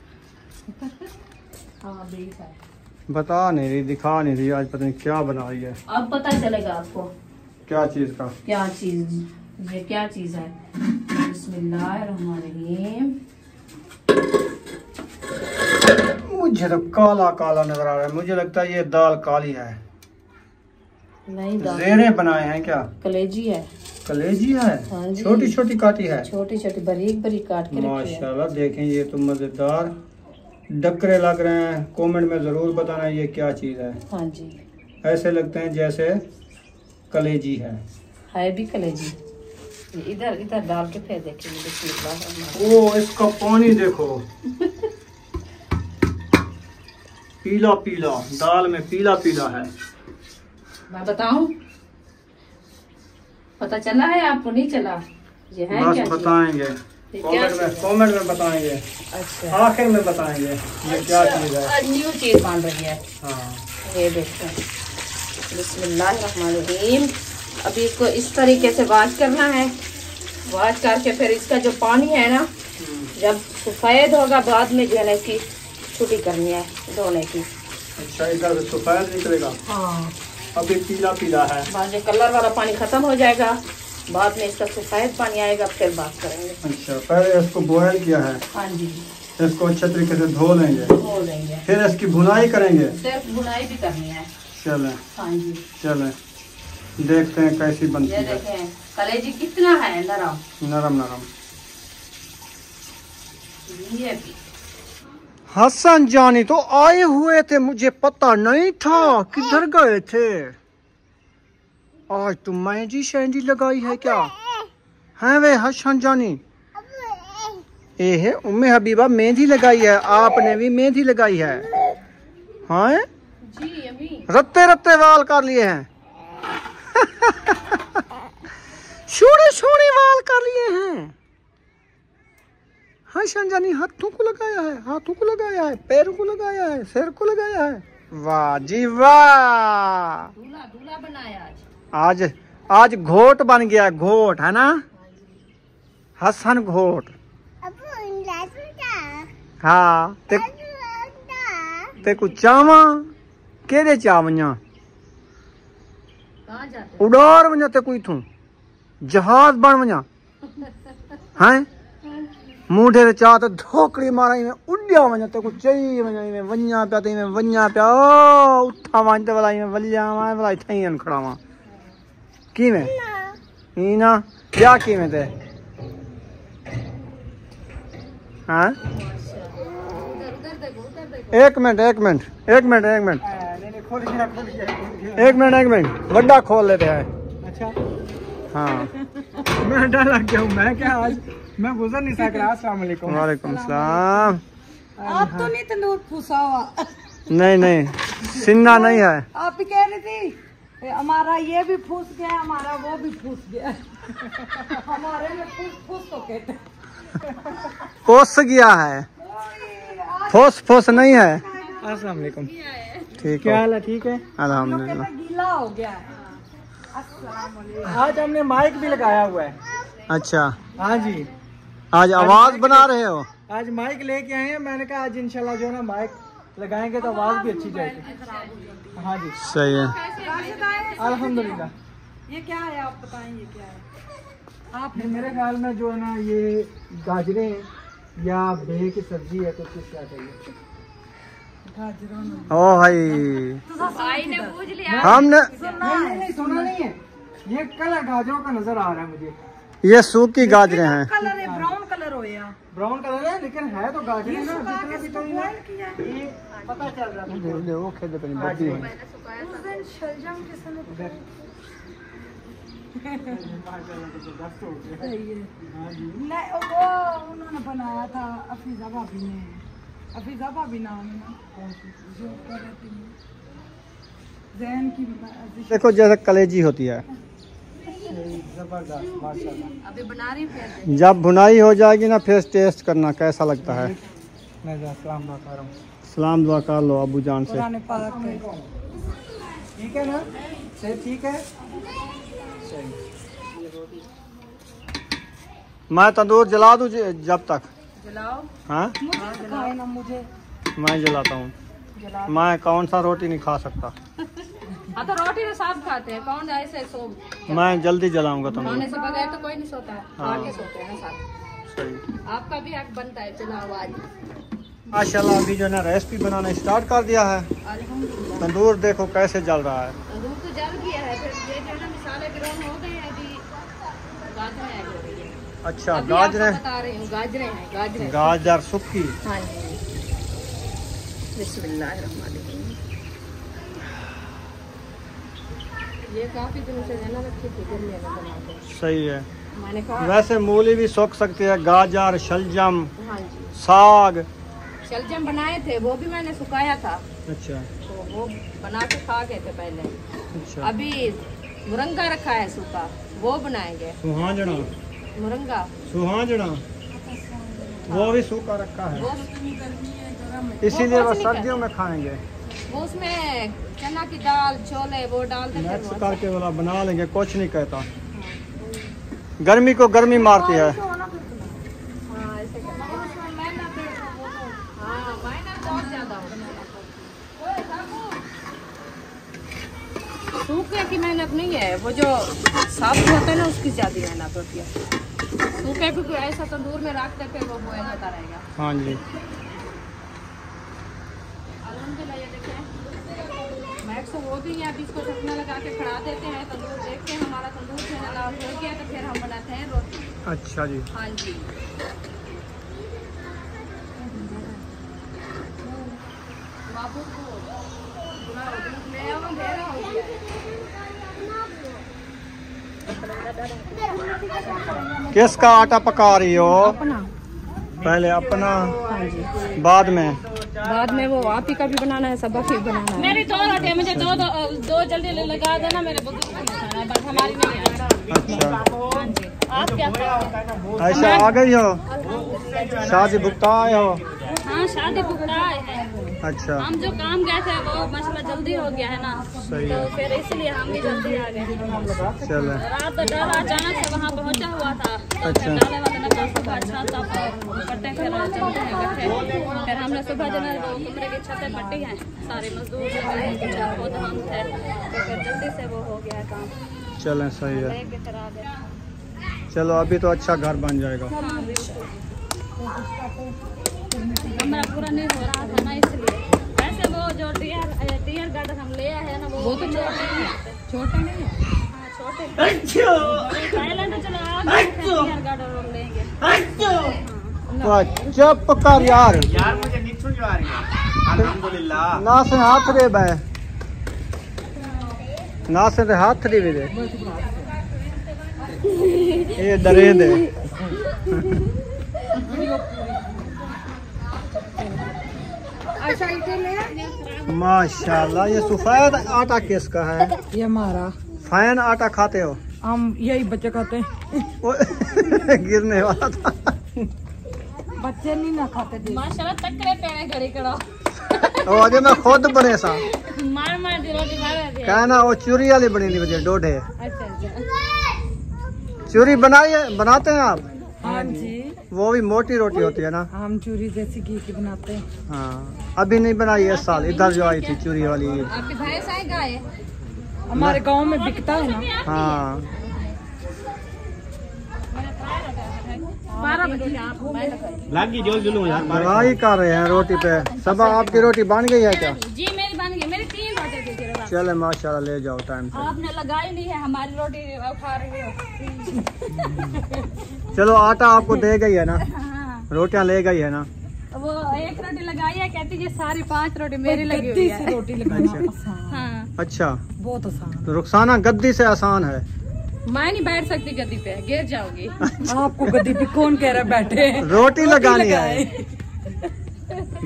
हाँ, बीफ है। बता नहीं रही, दिखा नहीं रही, आज पता नहीं क्या बना रही है। अब पता चलेगा आपको क्या चीज का? क्या चीज, ये क्या चीज है। बिस्मिल्लाहिर्रहमानिर्रहीम। मुझे तो काला काला नजर आ रहा है, मुझे लगता है ये दाल काली है। नहीं, दाल जेरे बनाए हैं क्या? कलेजी है। कलेजी है? हाँ जी। छोटी छोटी काटी है? छोटी छोटी बारीक बारीक काट के रखी है। माशाल्लाह, देखें ये तो मजेदार डकरे लग रहे हैं। कमेंट में जरूर बताना ये क्या चीज है। हाँ जी, ऐसे लगते हैं जैसे कलेजी है भी कलेजी। इधर इधर डाल के फिर देखेंगे। बिस्मिल्लाह। ओ, इसका पानी देखो पीला पीला, दाल में पीला पीला है। मैं बताऊं, पता चला है आपको? नहीं चला? ये है बस क्या बताएंगे कमेंट में बताएंगे। अच्छा, आखिर में बताएंगे ये क्या चीज है। न्यू चीज बन रही है। हाँ, ये देखो, बिस्मिल्लाहिर्रहमानिर्रहीम। अभी इसको इस तरीके से वॉश करना है। वॉश करके फिर इसका जो पानी है ना, जब सफेद होगा बाद में जो है ना इसकी छुट्टी करनी है, धोने की। अच्छा, इधर से सफेद निकलेगा। हाँ, अभी पीला पीला है। बाद में कलर वाला पानी खत्म हो जाएगा, बाद में इसका सफेद पानी आएगा, फिर बात करेंगे। अच्छा, पहले इसको बॉयल किया है। हाँ जी, इसको अच्छे तरीके से धो लेंगे, धो लेंगे, फिर इसकी भुनाई करेंगे। सिर्फ बुनाई भी करनी है। चलें हाँ जी, चलें, देखते हैं कैसी बनती ये है। देखें कलेजी कितना है नरम। नरम नरम। ये भी हसन जानी तो आए हुए थे, मुझे पता नहीं था किधर गए थे। आज तो मेहंदी शहंदी लगाई है क्या? हैं वे हसन जानी? ये है उम्मे हबीबा, मेहंदी लगाई है। आपने भी मेहंदी लगाई है? हाँ, जी अभी रत्ते रत्ते वाल कर लिए हैं। छोटे छोटे वाल कर लिए हैं। हसन जानी हाथों को लगाया है, हाथों को लगाया है, पैरों को लगाया है, सिर को लगाया है। वाह जी वाह, दूल्हा दूल्हा बनाया आज। आज घोट बन गया, घोट है ना, हसन घोट। हाँ, ते कुछ चावा केदे चावइयां कहाँ जाते उड़ार वञा ते कोई थू जहाज बन वञा हैं मूंढे ते चाह ते धोकड़ी मारा में उड्या वञा ते कुछ चई वञा में वञा पिया ते में वञा पिया ओ उठा वञ ते भला में वलिया वा भला थईन खड़ावा की में ईना क्या की में ते हाँ। एक मिनट बड़ा खोल लेते हैं। अच्छा हाँ, मैं डर लग गया हूँ। मैं क्या आज मैं गुजर नहीं सक रहा। अस्सलाम वालेकुम। वालेकुम सलाम। आप तो नहीं तंदूर फूसा हुआ? नहीं सिन्ना नहीं है। आप ही कह रही थी हमारा ये भी फूस गया, हमारा वो भी फूस गया। हमारे में फूस तो कहते पोस गया है, फोस नहीं है। अस्सलाम वालेकुम। ठीक क्या हाल है? ठीक है अल्हम्दुलिल्लाह। गीला हो गया। आज हमने माइक भी लगाया हुआ है। अच्छा हाँ जी। आज आवाज बना रहे हो? आज माइक लेके आए हैं। मैंने कहा आज इंशाल्लाह जो है ना माइक लगाएंगे तो आवाज भी अच्छी जाएगी। हाँ जी सही है अल्हम्दुलिल्लाह। ये क्या है आप बताएं, ये क्या है? आप मेरे ख्याल में जो है ना ये गाजरे या बेह की सब्जी है, तो क्या चाहिए? ओ भाई ने पूछ लिया। हमने नहीं सुना नहीं है। ये कलर गाजरों का नजर आ रहा है मुझे। ये सूखी गाजरें हैं। कलर है ब्राउन कलर हो या ब्राउन कलर है, लेकिन है तो गाजर ना। जितना भी तो ये पता चल रहा है। वो खेत पे बड़ी है। उस दिन शलजम के समय नहीं वो उन्होंने बनाया था अफीजा भाभी ने। अफीजा भाभी नाम है जो कह रही थी जैन की। देखो जैसे कलेजी होती है। जबरदस्त माशाल्लाह। अभी बना रही हूँ। जब भुनाई हो जाएगी ना फिर टेस्ट करना कैसा लगता है। मैं सलाम दुआ कर रहा हूँ। सलाम दुआ कर लो अबू जान से। ठीक है ना? ठीक है। मैं तंदूर जला दूँ जब तक? जलाओ। हाँ खाए ना मुझे। मैं जलाता हूँ। मैं कौन सा रोटी नहीं खा सकता। हाँ तो रोटी तो सब खाते हैं, कौन ऐसे सो। मैं जल्दी जलाऊंगा तंदूर। खाने से बगैर तो कोई नहीं सोता है। हाँ। खा के सोते हैं साथ। सही। आपका भी हक बनता है। चलाओ आज माशाल्लाह अभी जो है ना रेसिपी बनाना स्टार्ट कर दिया है। अल्हम्दुलिल्लाह। तंदूर देखो कैसे जल रहा है। तंदूर तो जल गया है। फिर ये जो है ना मसाले ग्राउंड हो गए हैं। अभी गाजरें ऐड हो रही है। अच्छा अभी गाजरें आपको बता रही हूँ। गाजरें हैं गाजरें। गाजर सूखी। हाँ जी बिस्मिल्लाहिर्रहमानिर्रहीम। ये काफी दिनों से रहना रखी थी गर्मी में बना के। सही है। मैंने कहा वैसे मूली भी सूख सकती है। गाजर शलजम हाँ जी साग शलजम बनाए थे, वो भी मैंने सुखाया था। अच्छा तो वो बना के खा गए थे पहले। अच्छा। अभी मुरंगा रखा है सूखा, वो बनाएंगे। सुहांजना मुरंगा सुहांजना वो भी सूखा रखा है, वो इसीलिए वो वो कुछ नहीं सर्दियों में खाएंगे। वो उसमें चना की दाल छोले वो डालते थे। मिक्स करके वाला बना लेंगे, कुछ नहीं कहता। गर्मी को गर्मी मारती है। हाँ ऐसे मेहनत बहुत ज्यादा सूखे की मेहनत नहीं है, वो जो साफ होता है ना उसकी ज्यादा मेहनत होती है। सूखे क्योंकि ऐसा तंदूर में रखते फिर वो बॉयल होता रहेगा। हाँ जी अल्हम्दुलिल्लाह। ये देखें मैक्स हो गई है। अभी इसको ढकना लगा के खड़ा देते हैं। तंदूर देखते हैं हमारा तंदूर जो है लाल हो गया तो फिर हम बनाते हैं रोटी। अच्छा जी। हाँ जी बाबू को ले आओ अंधेरा हो गया है। किसका आटा पका रही हो? पहले अपना बाद में वो आप ही का भी बनाना है, सब ही बनाना है। मेरी दो रोटियां मुझे दो जल्दी लगा देना। मेरे बुजुर्ग को खाना बस हमारी नहीं है। अच्छा आप क्या ऐसा आ गई हो? शादी भुगता आए हो? हाँ शादी भुगता है। अच्छा हम जो काम गए थे वो मसला जल्दी हो गया है ना, सही तो है। फिर इसलिए हम भी जल्दी आ गए। चले रात डर अचानक से वहाँ पहुँचा हुआ था। अच्छा। डाले वाले ने कहा सुबह अच्छा था करते हैं, फिर चलते हैं इकट्ठे। फिर हमने सुबह जो है वो कमरे की छतें पट्टी हैं, सारे मजदूर खुद हम थे, तो फिर जल्दी से वो हो गया है काम। चलें सही है। लेके फिर आ गए। चलो अभी तो अच्छा घर बन जाएगा। हाँ बिल्कुल। कमरा पूरा नहीं हो रहा था ना इसलिए। वैसे वो जो टीयर गार्डन हम ले आए हैं ना वो तो छोटे नहीं है। हाँ छोटे पहले तो चलो आप टीयर गार्डन हम लेंगे। चुप कर यार मुझे निठू जो आ रही है। अल्हम्दुलिल्लाह ना से हाथ रे बे ना से हाथ रे दे ये दरेद है। माशाल्लाह। ये सफेद आटा किसका है? ये हमारा फैन आटा खाते हो? हम यही बच्चे खाते हैं। गिरने वाला था। बच्चे नहीं ना खाते थे। माशाल्लाह तकरे पेड़े घड़ी करो। ओ अजे मैं खुद बने सा मार मार दी रोटी खा रहे थे। कहना वो चूरी वाली बनी नहीं बजे डोडे। अच्छा अच्छा। चूरी बनाते हैं आप? हाँ जी। वो भी मोटी रोटी होती है ना? हम चूरी जैसी घी की बनाते हैं। हाँ अभी नहीं बनाई इस साल, इधर जो आई थी चूरी वाली। आपकी भैंस है गाय? हमारे गांव में बिकता है ना। हाँ 12 बजे आप लागी जोल जुलूम यार। लड़ाई कर रहे हैं रोटी पे। सब आपकी रोटी बन गई है क्या? जी मेरी बन गई, मेरी 3 रोटी थी सिर्फ। चले माशाल्लाह, ले जाओ टाइम से। आपने लगाई नहीं है, हमारी रोटी उठा रही हो। चलो आटा आपको दे गई है ना, हाँ। रोटियां ले गई है ना। वो एक रोटी लगाई है, कहती है सारी 5 रोटी मेरी लगी हुई गद्दी है। से रोटी लगाना आसान। हाँ अच्छा बहुत आसान। तो रुखसाना गद्दी से आसान है। मैं नहीं बैठ सकती गद्दी पे, गिर जाऊंगी। आपको गद्दी पे कौन कह रहा है बैठे? रोटी लगानी लगाए। है।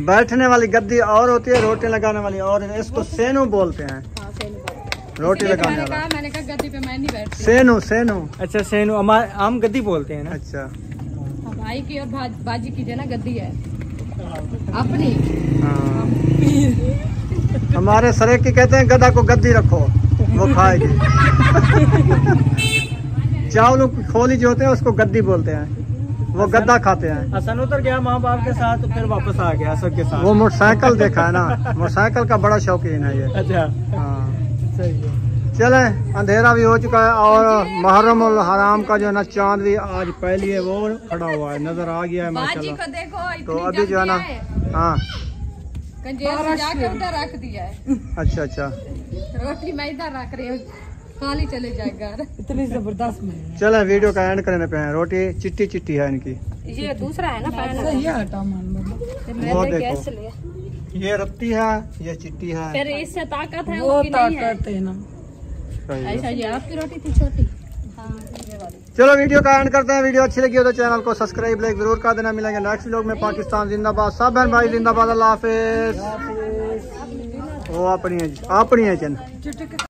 बैठने वाली गद्दी और होती है, रोटी लगाने वाली और। इसको सेनु बोलते हैं, हाँ, सेनु बोलते। रोटी इसलिए लगाने मैंने वाला। कहा गद्दी पे मैं नहीं बैठती। सेनु सेनु। अच्छा सेनु हम गद्दी बोलते हैं ना। अच्छा भाई की और बाजी की जो ना गद्दी है अपनी। हाँ। हमारे सरे की कहते हैं गधा को गद्दी रखो, वो खाएगी। चावलों की खोली जो होते हैं उसको गद्दी बोलते हैं, वो गद्दा खाते हैं। हसन उतर गया माँ बाप के साथ, फिर वापस आ गया सबके साथ। वो मोटरसाइकिल देखा है ना, मोटरसाइकिल का बड़ा शौकीन है ये। अच्छा हाँ सही है। चले, अंधेरा भी हो चुका है और मुहर्रम उल हराम का जो है ना चांद भी आज पहली है वो खड़ा हुआ है, नजर आ गया है बाजी माशाल्लाह। को देखो, तो इतनी अभी जो है ना, जल्दी हाँ कंजेर से जाकर उधर रख दिया है। अच्छा अच्छा। रोटी मैं इधर रख रही हूँ, खाली चले जाए घर। इतनी जबरदस्त में चले वीडियो का एंड करने पे हैं। रोटी चिट्टी चिट्टी है इनकी। ये दूसरा है ना पैन। सही है आटा मान बाबा। वो मैंने देखो। गैस लिया, ये रत्ती है, ये चिट्टी है। फिर इससे ताकत है वो उसकी नहीं है। ताकत है ना। सही है। ऐसा ये आपकी रोटी थी छोटी। हाँ ये वाली। चलो वीडियो का एंड करते हैं। वीडियो अच्छी लगी हो तो चैनल को सब्सक्राइब लाइक जरूर कर देना। मिलेंगे नेक्स्ट व्लॉग में। पाकिस्तान जिंदाबाद, सब बहन भाई जिंदाबाद। अल्लाह हाफिज। वो अपनी है चैनल।